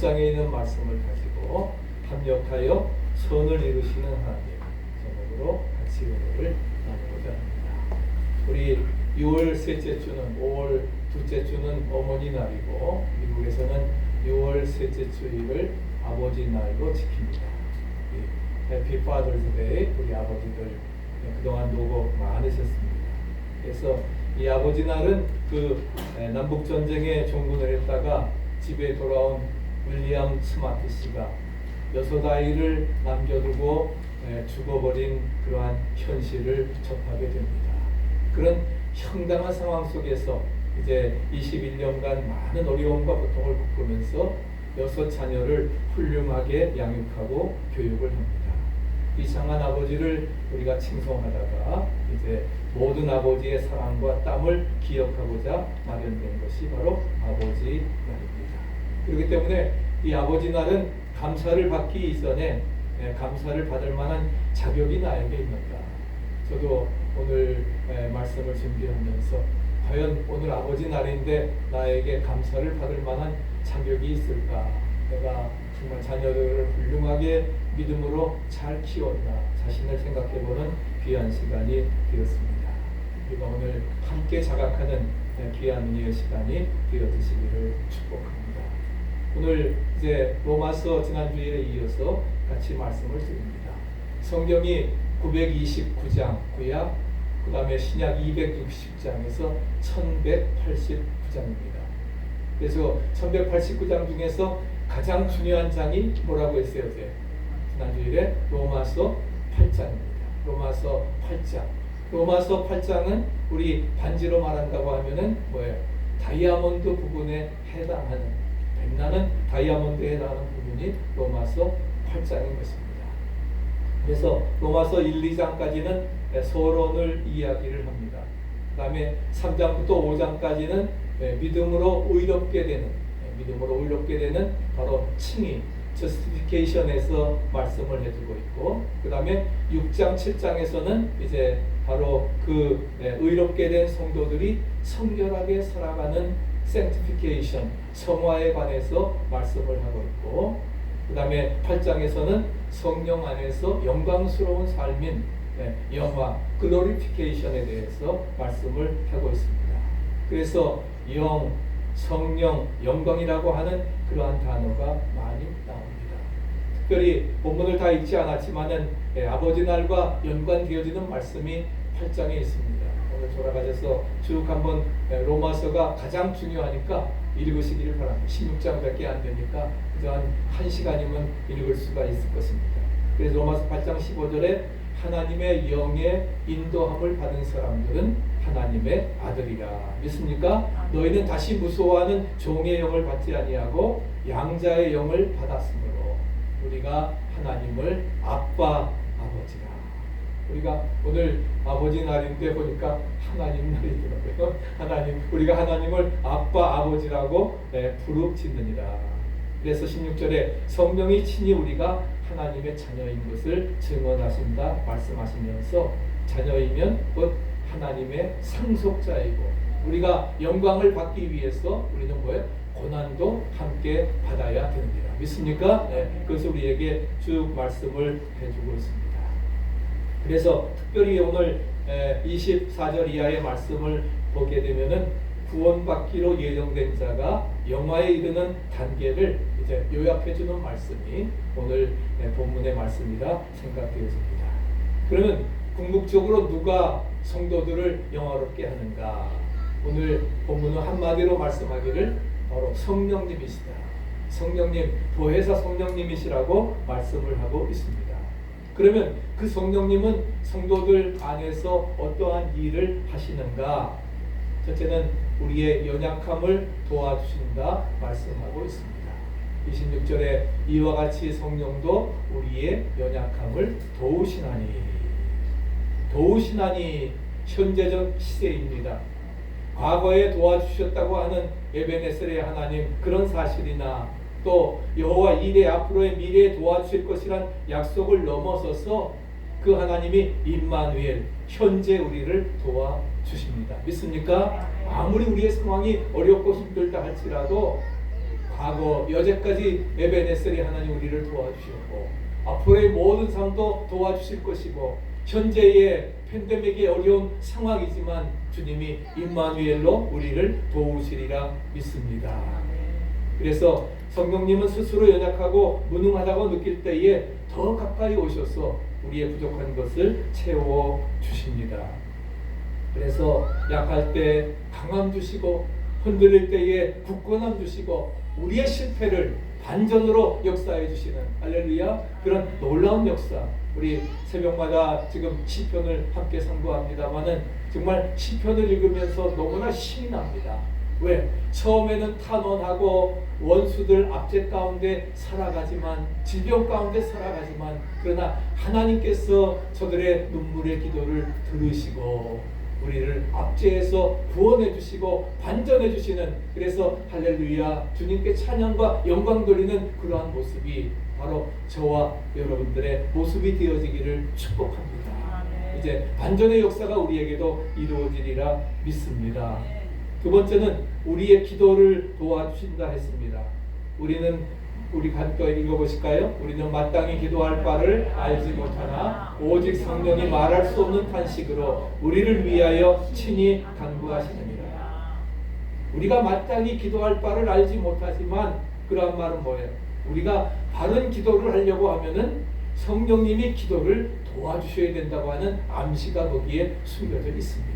장에 있는 말씀을 가지고 합력하여 선을 이루시는 하나님 제목으로 같이 은혜를 나누고자 합니다. 우리 6월 셋째 주는 5월 둘째 주는 어머니 날이고 미국에서는 6월 셋째 주일을 아버지 날로 지킵니다. 해피 파더스 데이 우리 아버지들 그동안 노고 많으셨습니다. 그래서 이 아버지 날은 그 남북 전쟁에 종군을 했다가 집에 돌아온 윌리엄 스마트 씨가 6아이를 남겨두고 죽어버린 그러한 현실을 접하게 됩니다. 그런 황당한 상황 속에서 이제 21년간 많은 어려움과 고통을 겪으면서 6자녀를 훌륭하게 양육하고 교육을 합니다. 이 장한 아버지를 우리가 칭송하다가 이제 모든 아버지의 사랑과 땀을 기억하고자 마련된 것이 바로 아버지 날입니다. 그렇기 때문에 이 아버지 날은 감사를 받기 이전에 감사를 받을 만한 자격이 나에게 있는가. 저도 오늘 말씀을 준비하면서 과연 오늘 아버지 날인데 나에게 감사를 받을 만한 자격이 있을까. 내가 정말 자녀들을 훌륭하게 믿음으로 잘 키웠나 자신을 생각해보는 귀한 시간이 되었습니다. 우리가 오늘 함께 자각하는 귀한 은혜의 시간이 되어주시기를 축복합니다. 오늘 이제 로마서 지난주에 이어서 같이 말씀을 드립니다. 성경이 929장 구약, 그 다음에 신약 260장에서 1189장입니다. 그래서 1189장 중에서 가장 중요한 장이 뭐라고 했어요? 어제 지난주일에 로마서 8장입니다. 로마서 8장. 로마서 8장은 우리 반지로 말한다고 하면은 뭐예요? 다이아몬드 부분에 해당하는 빛나는 다이아몬드에 해당하는 부분이 로마서 8장인 것입니다. 그래서 로마서 1, 2장까지는 서론을 이야기를 합니다. 그 다음에 3장부터 5장까지는 믿음으로 의롭게 되는 바로 칭의, justification에서 말씀을 해주고 있고, 그 다음에 6장, 7장에서는 이제 바로 그 의롭게 된 성도들이 성결하게 살아가는 sanctification, 성화에 관해서 말씀을 하고 있고, 그 다음에 8장에서는 성령 안에서 영광스러운 삶인 영화, glorification에 대해서 말씀을 하고 있습니다. 그래서 영, 성령, 영광이라고 하는 그러한 단어가 많이 나옵니다. 특별히 본문을 다 읽지 않았지만은 아버지 날과 연관되어지는 말씀이 8장에 있습니다. 오늘 돌아가셔서 쭉 한번 로마서가 가장 중요하니까 읽으시기를 바랍니다. 16장밖에 안 되니까 그저 한 시간이면 읽을 수가 있을 것입니다. 그래서 로마서 8장 15절에 하나님의 영의 인도함을 받은 사람들은 하나님의 아들이라. 믿습니까? 너희는 다시 무서워하는 종의 영을 받지 아니하고 양자의 영을 받았으므로 우리가 하나님을 아빠, 아버지라. 우리가 오늘 아버지 날인데 보니까 하나님 날이더라고요. 우리가 하나님을 아빠, 아버지라고 부르짖느니라. 그래서 16절에 성령이 친히 우리가 하나님의 자녀인 것을 증언하신다 말씀하시면서 자녀이면 곧 하나님의 상속자이고 우리가 영광을 받기 위해서 우리는 뭐예요? 고난도 함께 받아야 됩니다. 믿습니까? 그래서 우리에게 쭉 말씀을 해주고 있습니다. 그래서 특별히 오늘 24절 이하의 말씀을 보게 되면은 구원받기로 예정된 자가 영화에 이르는 단계를 이제 요약해주는 말씀이 오늘 본문의 말씀이라 생각되어집니다. 그러면 궁극적으로 누가 성도들을 영화롭게 하는가? 오늘 본문은 한마디로 말씀하기를 바로 성령님이시다. 성령님, 보혜사 성령님이시라고 말씀을 하고 있습니다. 그러면 그 성령님은 성도들 안에서 어떠한 일을 하시는가? 첫째는 우리의 연약함을 도와주신다 말씀하고 있습니다. 26절에 이와 같이 성령도 우리의 연약함을 도우시나니 현재적 시제입니다. 과거에 도와주셨다고 하는 에베네셀의 하나님 그런 사실이나 또 여호와 이레 앞으로의 미래에 도와주실 것이란 약속을 넘어서서 그 하나님이 임마누엘 현재 우리를 도와주십니다. 믿습니까? 아무리 우리의 상황이 어렵고 힘들다 할지라도 과거 여태까지 에베네셀이 하나님 우리를 도와주셨고 앞으로의 모든 삶도 도와주실 것이고 현재의 팬데믹의 어려운 상황이지만 주님이 임마누엘로 우리를 도우시리라 믿습니다. 그래서 성령님은 스스로 연약하고 무능하다고 느낄 때에 더 가까이 오셔서 우리의 부족한 것을 채워 주십니다. 그래서 약할 때 강함 주시고 흔들릴 때에 굳건함 주시고 우리의 실패를 반전으로 역사해 주시는 할렐루야 그런 놀라운 역사. 우리 새벽마다 지금 시편을 함께 상고합니다만은 정말 시편을 읽으면서 너무나 신이 납니다. 왜? 처음에는 탄원하고 원수들 압제 가운데 살아가지만 질병 가운데 살아가지만 그러나 하나님께서 저들의 눈물의 기도를 들으시고 우리를 압제해서 구원해 주시고 반전해 주시는 그래서 할렐루야 주님께 찬양과 영광 돌리는 그러한 모습이 바로 저와 여러분들의 모습이 되어지기를 축복합니다. 이제 반전의 역사가 우리에게도 이루어지리라 믿습니다. 두 번째는 우리의 기도를 도와주신다 했습니다. 우리 함께 읽어보실까요? 우리는 마땅히 기도할 바를 알지 못하나 오직 성령이 말할 수 없는 탄식으로 우리를 위하여 친히 간구하시느니라. 우리가 마땅히 기도할 바를 알지 못하지만 그러한 말은 뭐예요? 우리가 바른 기도를 하려고 하면은 성령님이 기도를 도와주셔야 된다고 하는 암시가 거기에 숨겨져 있습니다.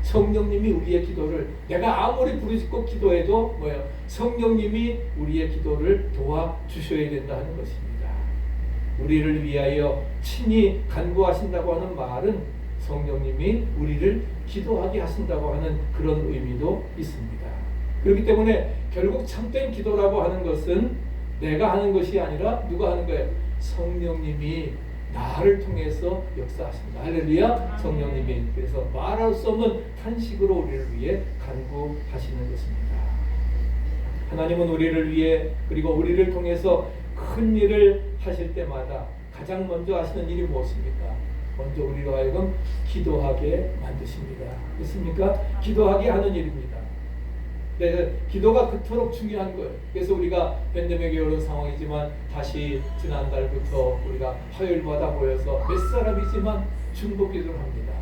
성령님이 우리의 기도를 내가 아무리 부르짖고 기도해도 뭐예요? 성령님이 우리의 기도를 도와주셔야 된다 하는 것입니다. 우리를 위하여 친히 간구하신다고 하는 말은 성령님이 우리를 기도하게 하신다고 하는 그런 의미도 있습니다. 그렇기 때문에 결국 참된 기도라고 하는 것은 내가 하는 것이 아니라 누가 하는 거예요? 성령님이 나를 통해서 역사하신다. 할렐루야. 성령님이 그래서 말할 수 없는 탄식으로 우리를 위해 간구하시는 것입니다. 하나님은 우리를 위해 그리고 우리를 통해서 큰 일을 하실 때마다 가장 먼저 하시는 일이 무엇입니까? 먼저 우리로 하여금 기도하게 만드십니다. 그렇습니까? 기도하게 하는 일입니다. 네, 기도가 그토록 중요한 거예요. 그래서 우리가 팬데믹이 어려운 상황이지만 다시 지난달부터 우리가 화요일마다 모여서 몇 사람이지만 중보 기도를 합니다.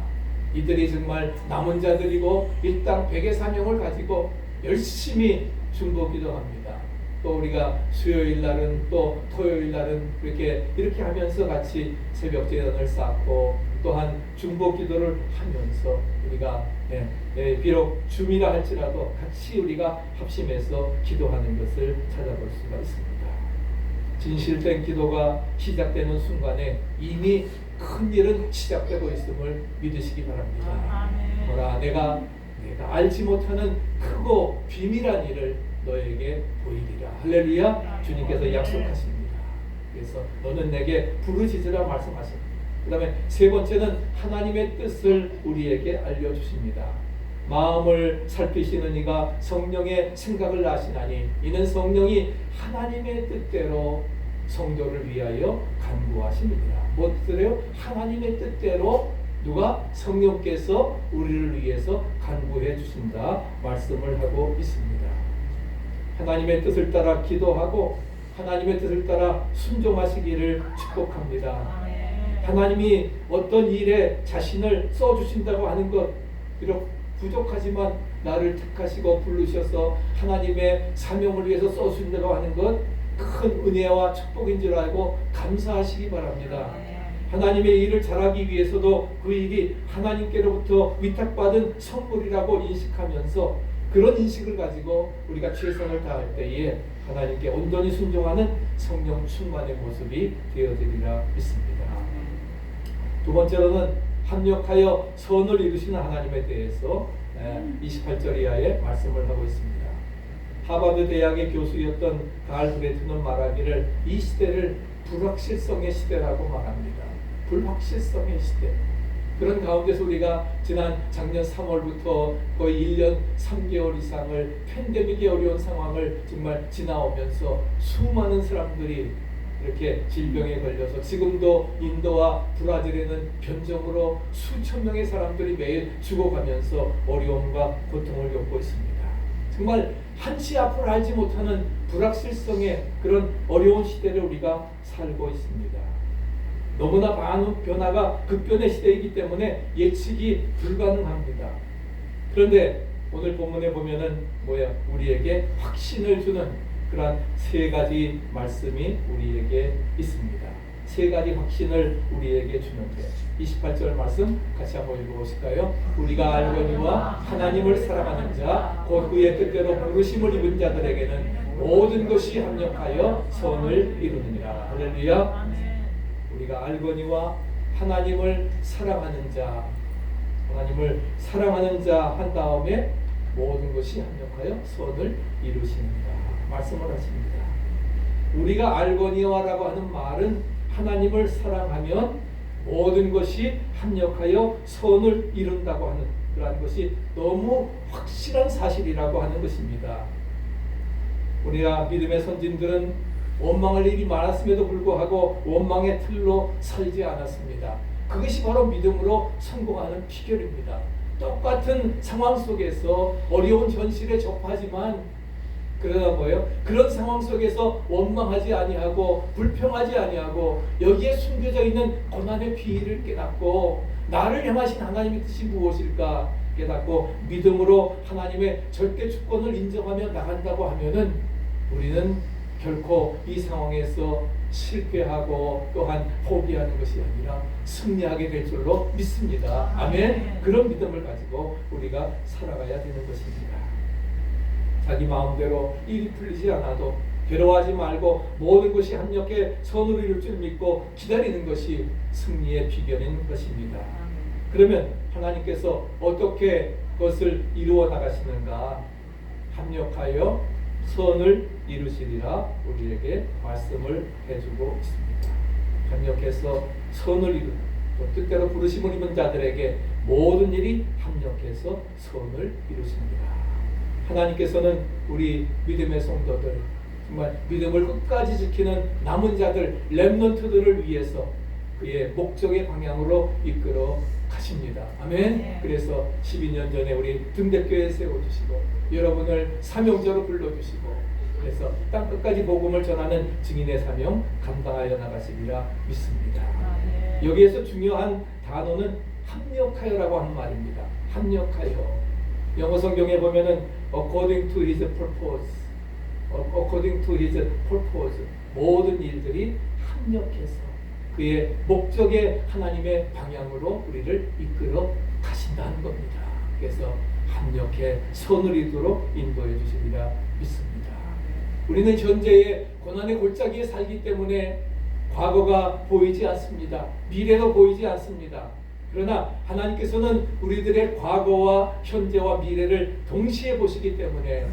이들이 정말 남은 자들이고 일당 100의 사명을 가지고 열심히 중보 기도합니다. 또 우리가 수요일 날은 또 토요일 날은 이렇게 하면서 같이 새벽 제단을 쌓고 또한 중보 기도를 하면서 우리가 비록 줌이라 할지라도 같이 우리가 합심해서 기도하는 것을 찾아볼 수가 있습니다. 진실된 기도가 시작되는 순간에 이미 큰 일은 시작되고 있음을 믿으시기 바랍니다. 뭐라 내가 알지 못하는 크고 비밀한 일을 너에게 보이리라. 할렐루야. 주님께서 약속하십니다. 그래서 너는 내게 부르짖으라 말씀하십니다. 그 다음에 세 번째는 하나님의 뜻을 우리에게 알려주십니다. 마음을 살피시는 이가 성령의 생각을 아시나니 이는 성령이 하나님의 뜻대로 성도를 위하여 간구하십니다. 무엇들요? 하나님의 뜻대로 누가? 성령께서 우리를 위해서 간구해 주신다 말씀을 하고 있습니다. 하나님의 뜻을 따라 기도하고 하나님의 뜻을 따라 순종하시기를 축복합니다. 하나님이 어떤 일에 자신을 써주신다고 하는 것 비록 부족하지만 나를 택하시고 부르셔서 하나님의 사명을 위해서 써주신다고 하는 것 큰 은혜와 축복인 줄 알고 감사하시기 바랍니다. 하나님의 일을 잘하기 위해서도 그 일이 하나님께로부터 위탁받은 선물이라고 인식하면서 그런 인식을 가지고 우리가 최선을 다할 때에 하나님께 온전히 순종하는 성령 충만의 모습이 되어지리라 믿습니다. 두 번째로는 합력하여 선을 이루시는 하나님에 대해서 28절 이하에 말씀을 하고 있습니다. 하버드 대학의 교수였던 갈 브레트는 말하기를 이 시대를 불확실성의 시대라고 말합니다. 불확실성의 시대. 그런 가운데서 우리가 작년 3월부터 거의 1년 3개월 이상을 팬데믹의 어려운 상황을 정말 지나오면서 수많은 사람들이 이렇게 질병에 걸려서 지금도 인도와 브라질에는 변종으로 수천 명의 사람들이 매일 죽어가면서 어려움과 고통을 겪고 있습니다. 정말 한치 앞을 알지 못하는 불확실성의 그런 어려운 시대를 우리가 살고 있습니다. 너무나 많은 변화가 급변의 시대이기 때문에 예측이 불가능합니다. 그런데 오늘 본문에 보면은 우리에게 확신을 주는 그러한 세 가지 말씀이 우리에게 있습니다. 세 가지 확신을 우리에게 주는데 28절 말씀 같이 한번 읽어보실까요? 우리가 알거니와 하나님을 사랑하는 자 곧 그의 뜻대로 부르심을 입은 자들에게는 모든 것이 합력하여 선을 이루느니라. 할렐루야. 우리가 알거니와 하나님을 사랑하는 자, 하나님을 사랑하는 자 한 다음에 모든 것이 합력하여 선을 이루십니다. 말씀을 하십니다. 우리가 알거니와라고 하는 말은 하나님을 사랑하면 모든 것이 합력하여 선을 이룬다고 하는 그러한 것이 너무 확실한 사실이라고 하는 것입니다. 우리가 믿음의 선진들은 원망할 일이 많았음에도 불구하고 원망의 틀로 살지 않았습니다. 그것이 바로 믿음으로 성공하는 비결입니다. 똑같은 상황 속에서 어려운 현실에 접하지만 그러나 그런 상황 속에서 원망하지 아니하고 불평하지 아니하고 여기에 숨겨져 있는 고난의 비밀을 깨닫고 나를 향하신 하나님의 뜻이 무엇일까 깨닫고 믿음으로 하나님의 절대 주권을 인정하며 나간다고 하면은 우리는 결코 이 상황에서 실패하고 또한 포기하는 것이 아니라 승리하게 될 줄로 믿습니다. 아멘. 그런 믿음을 가지고 우리가 살아가야 되는 것입니다. 자기 마음대로 일이 풀리지 않아도 괴로워하지 말고 모든 것이 합력해 선으로 이룰 줄 믿고 기다리는 것이 승리의 비결인 것입니다. 그러면 하나님께서 어떻게 그것을 이루어 나가시는가? 합력하여 선을 이루시리라 우리에게 말씀을 해주고 있습니다. 합력해서 선을 이루는 뜻대로 부르심을 입은 자들에게 모든 일이 합력해서 선을 이루십니다. 하나님께서는 우리 믿음의 성도들 정말 믿음을 끝까지 지키는 남은 자들 렘넌트들을 위해서 그의 목적의 방향으로 이끌어 가십니다. 아멘. 네. 그래서 12년 전에 우리 등대교회에 세워주시고 여러분을 사명자로 불러주시고 그래서 땅 끝까지 복음을 전하는 증인의 사명 감당하여 나가시리라 믿습니다. 네. 여기에서 중요한 단어는 합력하여라고 하는 말입니다. 합력하여. 영어 성경에 보면은 according to his purpose, according to his purpose 모든 일들이 합력해서 그의 목적의 하나님의 방향으로 우리를 이끌어 가신다는 겁니다. 그래서 합력해 선을 이루도록 인도해 주시리라 믿습니다. 우리는 현재의 고난의 골짜기에 살기 때문에 과거가 보이지 않습니다. 미래도 보이지 않습니다. 그러나 하나님께서는 우리들의 과거와 현재와 미래를 동시에 보시기 때문에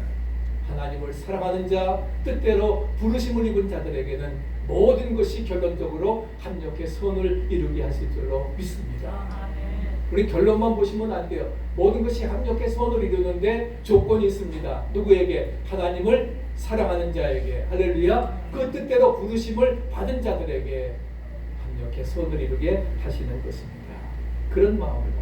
하나님을 사랑하는 자, 뜻대로 부르심을 입은 자들에게는 모든 것이 결론적으로 합력해 선을 이루게 하실 줄로 믿습니다. 우리 결론만 보시면 안 돼요. 모든 것이 합력해 선을 이루는데 조건이 있습니다. 누구에게? 하나님을 사랑하는 자에게. 할렐루야. 그 뜻대로 부르심을 받은 자들에게 합력해 선을 이루게 하시는 것입니다. 그런 마음을 가지고.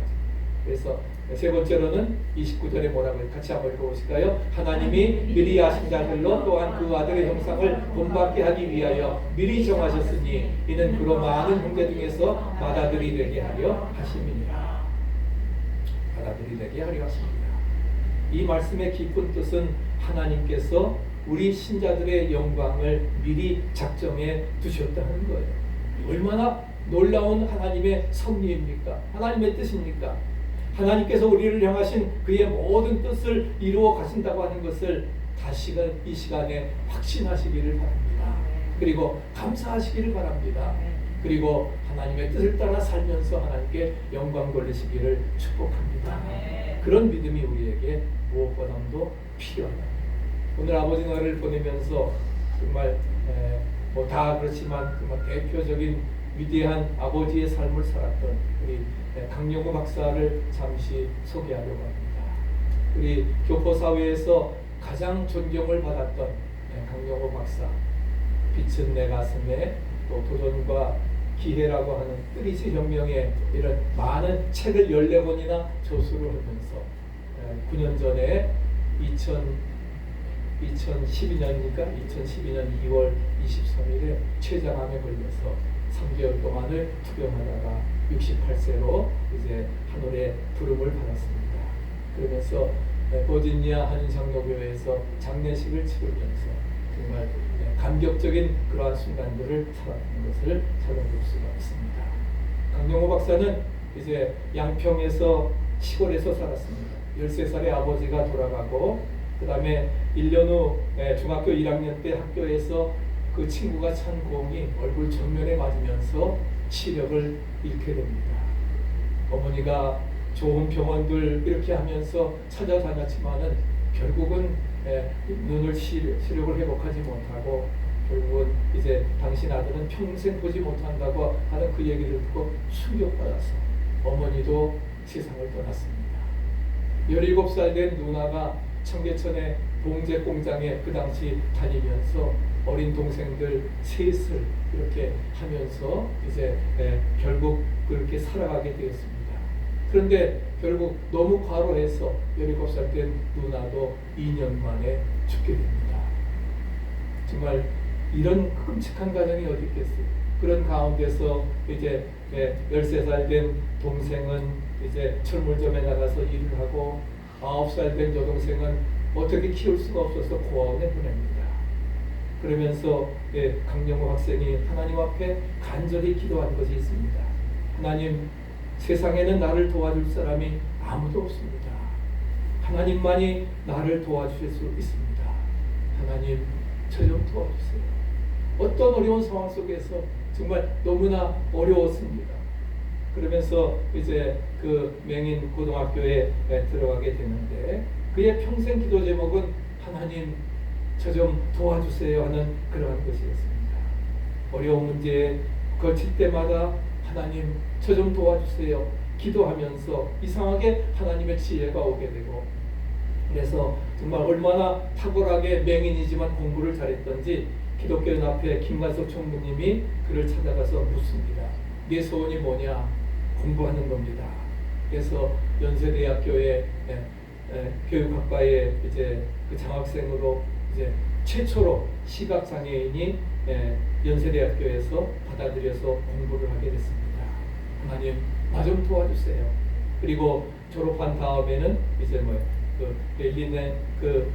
그래서 세 번째로는 29절에 뭐라고 같이 한번 읽어보실까요? 하나님이 미리 아신 자들로 또한 그 아들의 형상을 본받게 하기 위하여 미리 정하셨으니 이는 그로 많은 형제 중에서 맏아들이 되게 하려 하심이니라. 맏아들이 되게 하려 하십니다. 이 말씀의 깊은 뜻은 하나님께서 우리 신자들의 영광을 미리 작정해 두셨다는 거예요. 얼마나 놀라운 하나님의 섭리입니까? 하나님의 뜻입니까? 하나님께서 우리를 향하신 그의 모든 뜻을 이루어 가신다고 하는 것을 다시금 이 시간에 확신하시기를 바랍니다. 그리고 감사하시기를 바랍니다. 그리고 하나님의 뜻을 따라 살면서 하나님께 영광 돌리시기를 축복합니다. 그런 믿음이 우리에게 무엇보다도 필요하다. 오늘 아버지 너를 보내면서 정말 뭐 다 그렇지만 정말 대표적인 위대한 아버지의 삶을 살았던 우리 강영호 박사를 잠시 소개하려고 합니다. 우리 교포사회에서 가장 존경을 받았던 강영호 박사, 빛은 내 가슴에 또 도전과 기회라고 하는 뜨리스 혁명에 이런 많은 책을 14권이나 저술을 하면서 9년 전에 2012년이니까 2012년 2월 23일에 췌장암에 걸려서 3개월 동안을 투병하다가 68세로 이제 하늘의 부름을 받았습니다. 그러면서 버지니아 한인장로교회에서 장례식을 치르면서 정말 감격적인 그러한 순간들을 살았던 것을 찾아볼 수가 있습니다. 강영호 박사는 이제 양평에서 시골에서 살았습니다. 13살에 아버지가 돌아가고 그 다음에 1년 후 중학교 1학년 때 학교에서 그 친구가 찬 공이 얼굴 정면에 맞으면서 시력을 잃게 됩니다. 어머니가 좋은 병원들 이렇게 하면서 찾아다녔지만은 결국은 눈을 시력을 회복하지 못하고 결국은 이제 당신 아들은 평생 보지 못한다고 하는 그 얘기를 듣고 충격받아서 어머니도 세상을 떠났습니다. 17살 된 누나가 청계천의 봉제 공장에 그 당시 다니면서 어린 동생들 셋을 이렇게 하면서 이제 결국 그렇게 살아가게 되었습니다. 그런데 결국 너무 과로해서 17살 된 누나도 2년 만에 죽게 됩니다. 정말 이런 끔찍한 가정이 어디 있겠어요. 그런 가운데서 이제 13살 된 동생은 이제 철물점에 나가서 일을 하고 9살 된 여동생은 어떻게 키울 수가 없어서 고아원에 보냅니다. 그러면서 강영호 학생이 하나님 앞에 간절히 기도한 것이 있습니다. 하나님, 세상에는 나를 도와줄 사람이 아무도 없습니다. 하나님만이 나를 도와주실 수 있습니다. 하나님, 저 좀 도와주세요. 어떤 어려운 상황 속에서 정말 너무나 어려웠습니다. 그러면서 이제 그 맹인 고등학교에 들어가게 되는데 그의 평생 기도 제목은 하나님, 저 좀 도와주세요 하는 그러한 것이었습니다. 어려운 문제에 거칠 때마다 하나님, 저 좀 도와주세요 기도하면서 이상하게 하나님의 지혜가 오게 되고, 그래서 정말 얼마나 탁월하게 맹인이지만 공부를 잘했던지 기독교연합회 김관석 총무님이 그를 찾아가서 묻습니다. 네 소원이 뭐냐? 공부하는 겁니다. 그래서 연세대학교의 교육학과에 이제 그 장학생으로 이제 최초로 시각장애인이 연세대학교에서 받아들여서 공부를 하게 됐습니다. 하나님, 나 좀 도와주세요. 그리고 졸업한 다음에는 이제 그 벨린의 그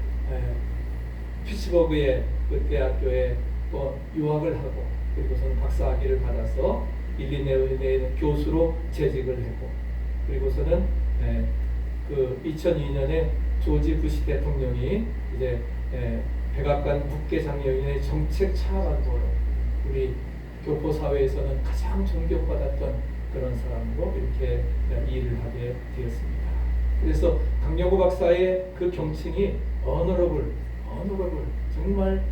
피츠버그의 그 대학교에 또 유학을 하고 그리고서는 박사학위를 받아서 일리노이의 교수로 재직을 했고, 그리고서는 그 2002년에 조지 부시 대통령이 이제 백악관 국계장애인의 정책 차관보로 우리 교포 사회에서는 가장 존경받았던 그런 사람으로 이렇게 일을 하게 되었습니다. 그래서 강영호 박사의 그 경칭이 어너러블 정말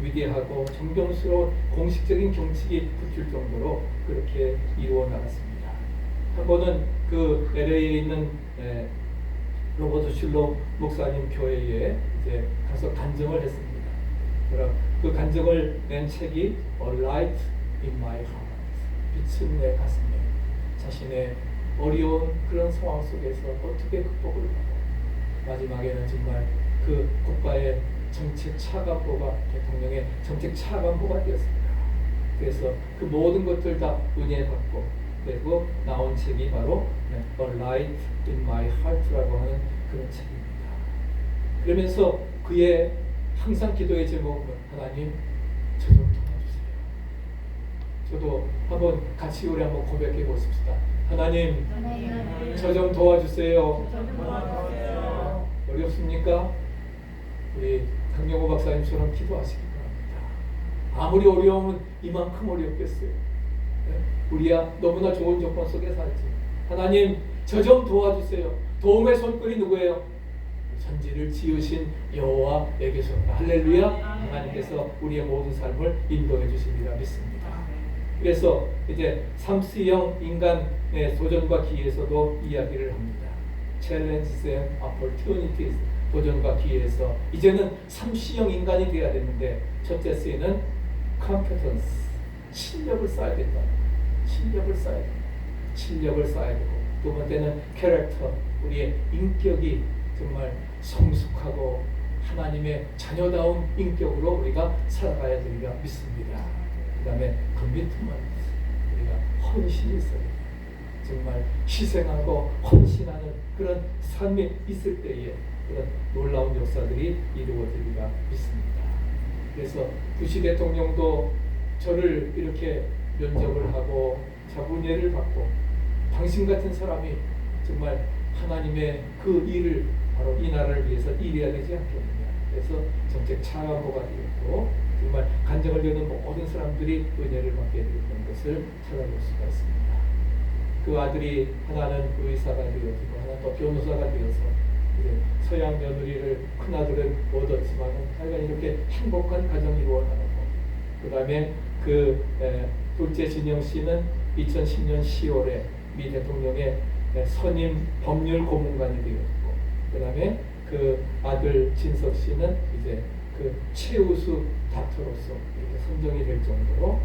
위대하고 존경스러운 공식적인 경칭이 붙을 정도로 그렇게 이루어 나갔습니다. 한 번은 그 LA에 있는 로버트 슐러 목사님 교회에 이제 가서 간증을 했습니다. 그럼 그 간증을 낸 책이 A Light in My Heart, 빛은 내 가슴에, 자신의 어려운 그런 상황 속에서 어떻게 극복을 하고 마지막에는 정말 그 국가의 정책 차관보가 대통령의 정책 차관보가 되었습니다. 그래서 그 모든 것들 다 은혜 받고 그리고 나온 책이 바로 A Light in My Heart라고 하는 그런 책입니다. 그러면서 그의 항상 기도의 제목은 하나님, 저 좀 도와주세요. 저도 한번 같이 우리 한번 고백해 보십시다. 하나님, 저 좀 도와주세요. 어렵습니까? 우리 강영호 박사님처럼 기도하시기 바랍니다. 아무리 어려우면 이만큼 어렵겠어요. 우리야 너무나 좋은 조건 속에 살지. 하나님, 저 좀 도와주세요. 도움의 손길이 누구예요? 천지를 지으신 여호와에게서다. 할렐루야. 하나님께서 우리의 모든 삶을 인도해 주십니다. 믿습니다. 그래서 이제 3C형 인간의 도전과 기회에서도 이야기를 합니다. Challenges and Opportunities, 도전과 기회에서 이제는 3C형 인간이 되어야 되는데, 첫째 C는 Competence, 실력을 쌓아야 된다. 실력을 쌓아야 되고, 두 번째는 Character, 우리의 인격이 정말 성숙하고 하나님의 자녀다운 인격으로 우리가 살아가야 되리라 믿습니다. 그 다음에 커미트먼트, 우리가 헌신이 있어야 돼요. 정말 희생하고 헌신하는 그런 삶이 있을 때에 그런 놀라운 역사들이 이루어지리라 믿습니다. 그래서 부시 대통령도 저를 이렇게 면접을 하고 자문예를 받고 당신 같은 사람이 정말 하나님의 그 일을 바로 이 나라를 위해서 일해야 되지 않겠느냐. 그래서 정책 차관보가 되었고 정말 간증을 여는 모든 사람들이 은혜를 받게 되었던 것을 찾아볼 수가 있습니다. 그 아들이 하나는 의사가 되어지고 하나는 또 변호사가 되어서 이제 서양 며느리를 큰아들은 얻었지만 하여간 이렇게 행복한 가정이 이루어나가고 그 다음에 둘째 진영 씨는 2010년 10월에 미 대통령의 선임 법률 고문관이 되었고 그 다음에 그 아들 진석 씨는 이제 그 최우수 닥터로서 이렇게 선정이 될 정도로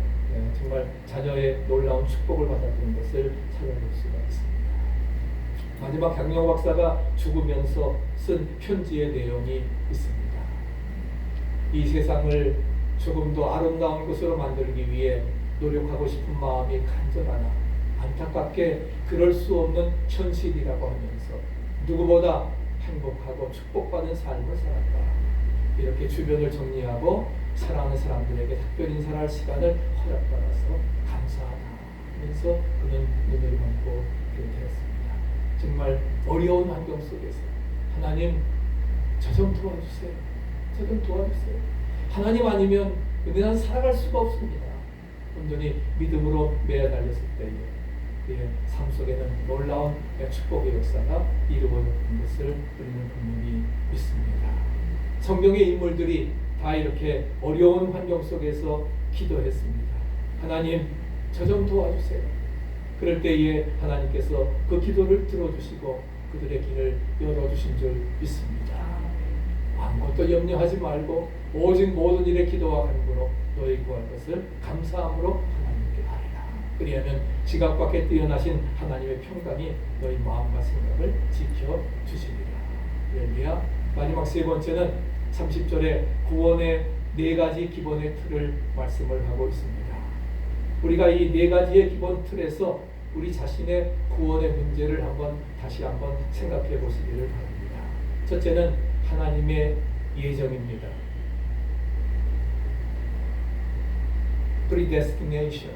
정말 자녀의 놀라운 축복을 받았던 것을 찾아볼 수가 있습니다. 마지막 강영 박사가 죽으면서 쓴 편지의 내용이 있습니다. 이 세상을 조금 더 아름다운 곳으로 만들기 위해 노력하고 싶은 마음이 간절하나 안타깝게 그럴 수 없는 현실이라고 하면서 누구보다 행복하고 축복받은 삶을 살았다. 이렇게 주변을 정리하고 사랑하는 사람들에게 특별 인사할 시간을 허락받아서 감사하다 하면서 그는 눈을 감고 되었습니다. 정말 어려운 환경 속에서 하나님 저 좀 도와주세요. 저 좀 도와주세요. 하나님 아니면 난 살아갈 수가 없습니다. 온전히 믿음으로 매달렸을 때에 그의 삶 속에는 놀라운 축복의 역사가 이루어졌던 것을 우리는 분명히 믿습니다. 성경의 인물들이 다 이렇게 어려운 환경 속에서 기도했습니다. 하나님, 저 좀 도와주세요. 그럴 때에 하나님께서 그 기도를 들어주시고 그들의 길을 열어주신 줄 믿습니다. 아무것도 염려하지 말고 오직 모든 일에 기도와 간구로 너희 구할 것을 감사함으로 하나님께 아뢰라. 그리하면 지각 밖에 뛰어나신 하나님의 평강이 너희 마음과 생각을 지켜주시리라. 할렐루야. 마지막 세 번째는 30절에 구원의 네 가지 기본의 틀을 말씀을 하고 있습니다. 우리가 이 네 가지의 기본 틀에서 우리 자신의 구원의 문제를 다시 한번 생각해 보시기를 바랍니다. 첫째는 하나님의 예정입니다. predestination.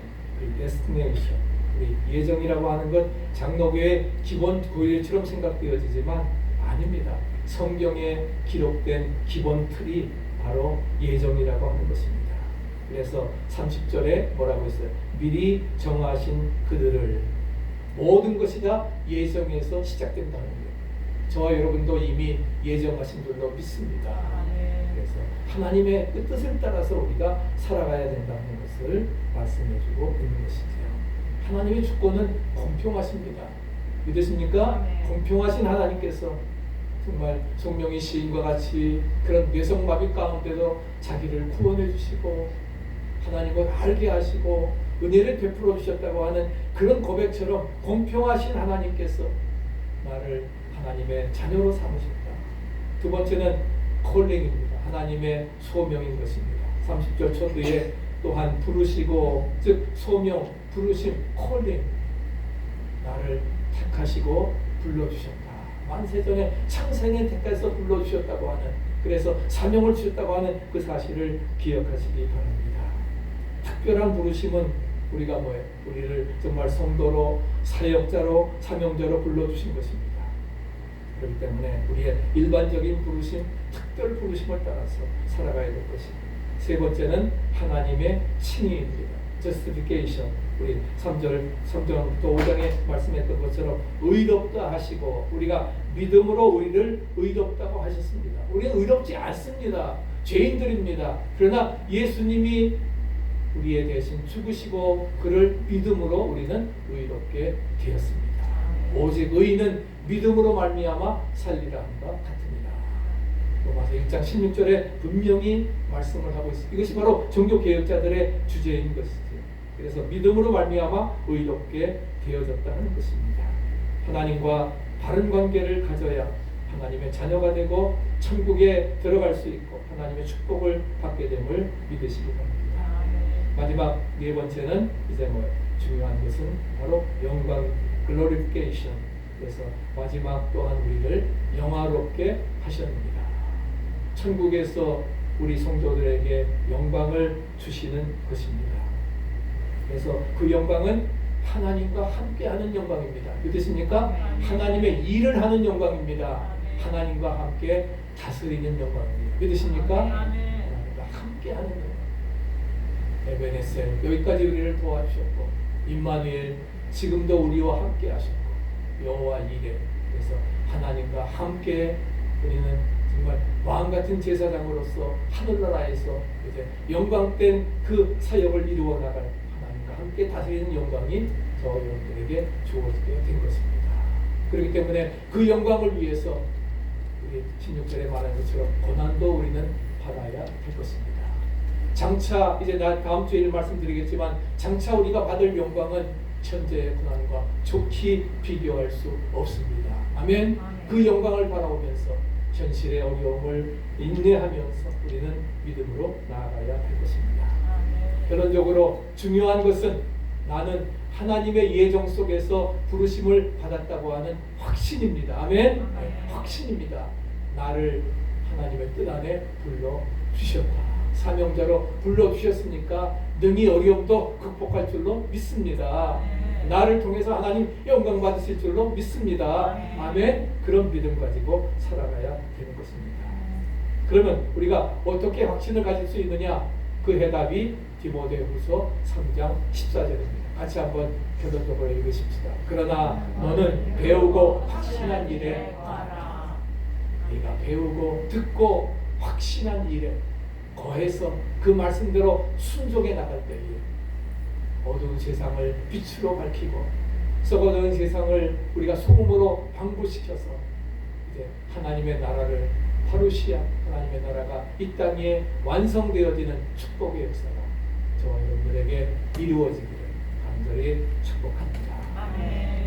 우리 예정이라고 하는 것 장로교의 기본 교리처럼 생각되어지지만 아닙니다. 성경에 기록된 기본 틀이 바로 예정이라고 하는 것입니다. 그래서 30절에 뭐라고 했어요? 미리 정하신 그들을 모든 것이 다 예정에서 시작된다는 거예요. 저와 여러분도 이미 예정하신 줄로 믿습니다. 그래서 하나님의 그 뜻을 따라서 우리가 살아가야 된다는 것을 말씀해주고 있는 것이죠. 하나님의 주권은 공평하십니다. 믿으십니까? 공평하신 하나님께서 정말 송명희 시인과 같이 그런 뇌성마비 가운데도 자기를 구원해 주시고 하나님을 알게 하시고 은혜를 베풀어 주셨다고 하는 그런 고백처럼 공평하신 하나님께서 나를 하나님의 자녀로 삼으셨다. 두 번째는 콜링입니다. 하나님의 소명인 것입니다. 30절 초두에 또한 부르시고, 즉 소명, 부르심, 콜링, 나를 택하시고 불러주셨다. 만세전에 창생의 택해서 불러주셨다고 하는, 그래서 사명을 주셨다고 하는 그 사실을 기억하시기 바랍니다. 특별한 부르심은 우리가 뭐예요? 우리를 정말 성도로, 사역자로, 사명자로 불러주신 것입니다. 그렇기 때문에 우리의 일반적인 부르심, 특별 부르심을 따라서 살아가야 될 것입니다. 세 번째는 하나님의 칭의입니다. justification. 우리 3절부터 5장에 말씀했던 것처럼 의롭다 하시고, 우리가 믿음으로 우리를 의롭다고 하셨습니다. 우리는 의롭지 않습니다. 죄인들입니다. 그러나 예수님이 우리에 대신 죽으시고 그를 믿음으로 우리는 의롭게 되었습니다. 오직 의인은 믿음으로 말미암아 살리라 한바 같으니라. 로마서 1장 16절에 분명히 말씀을 하고 있습니다. 이것이 바로 종교개혁자들의 주제인 것이죠. 그래서 믿음으로 말미암아 의롭게 되어졌다는 것입니다. 하나님과 바른 관계를 가져야 하나님의 자녀가 되고 천국에 들어갈 수 있고 하나님의 축복을 받게 됨을 믿으시기 바랍니다. 마지막 네 번째는 이제 중요한 것은 바로 영광 글로리피케이션. 그래서 마지막 또한 우리를 영화롭게 하셨습니다. 천국에서 우리 성도들에게 영광을 주시는 것입니다. 그래서 그 영광은 하나님과 함께하는 영광입니다. 믿으십니까? 하나님의 일을 하는 영광입니다. 하나님과 함께 다스리는 영광입니다. 믿으십니까? 하나님과 함께하는 영광. 에베네셀 여기까지 우리를 도와주셨고 임마누엘 지금도 우리와 함께하셨고 여호와 이레 그래서 하나님과 함께 우리는 정말 왕같은 제사장으로서 하늘나라에서 이제 영광된 그 사역을 이루어 나갈 하나님과 함께 다스리는 영광이 저 여러분들에게 주어지게 된 것입니다. 그렇기 때문에 그 영광을 위해서 우리 16절에 말한 것처럼 고난도 우리는 받아야 될 것입니다. 장차 이제 다음 주에 말씀드리겠지만 장차 우리가 받을 영광은 현재의 고난과 좋게 비교할 수 없습니다. 아멘. 그 영광을 바라보면서 현실의 어려움을 인내하면서 우리는 믿음으로 나아가야 할 것입니다. 결론적으로 중요한 것은 나는 하나님의 예정 속에서 부르심을 받았다고 하는 확신입니다. 아멘. 확신입니다. 나를 하나님의 뜻 안에 불러주셨다. 사명자로 불러주셨으니까 능히 어려움도 극복할 줄로 믿습니다. 나를 통해서 하나님 영광 받으실 줄로 믿습니다. 아멘. 그런 믿음 가지고 살아가야 되는 것입니다. 그러면 우리가 어떻게 확신을 가질 수 있느냐? 그 해답이 디모데후서 3장 14절입니다. 같이 한번 결론적으로 읽으십시다. 그러나 너는 배우고 확신한 일에 가라. 네가 배우고 듣고 확신한 일에 거해서 그 말씀대로 순종해 나갈 때에 어두운 세상을 빛으로 밝히고 썩어가는 세상을 우리가 소금으로 방부시켜서 이제 하나님의 나라를 파루시아 하나님의 나라가 이 땅에 완성되어지는 축복의 역사가 저와 여러분들에게 이루어지기를 간절히 축복합니다. 아멘.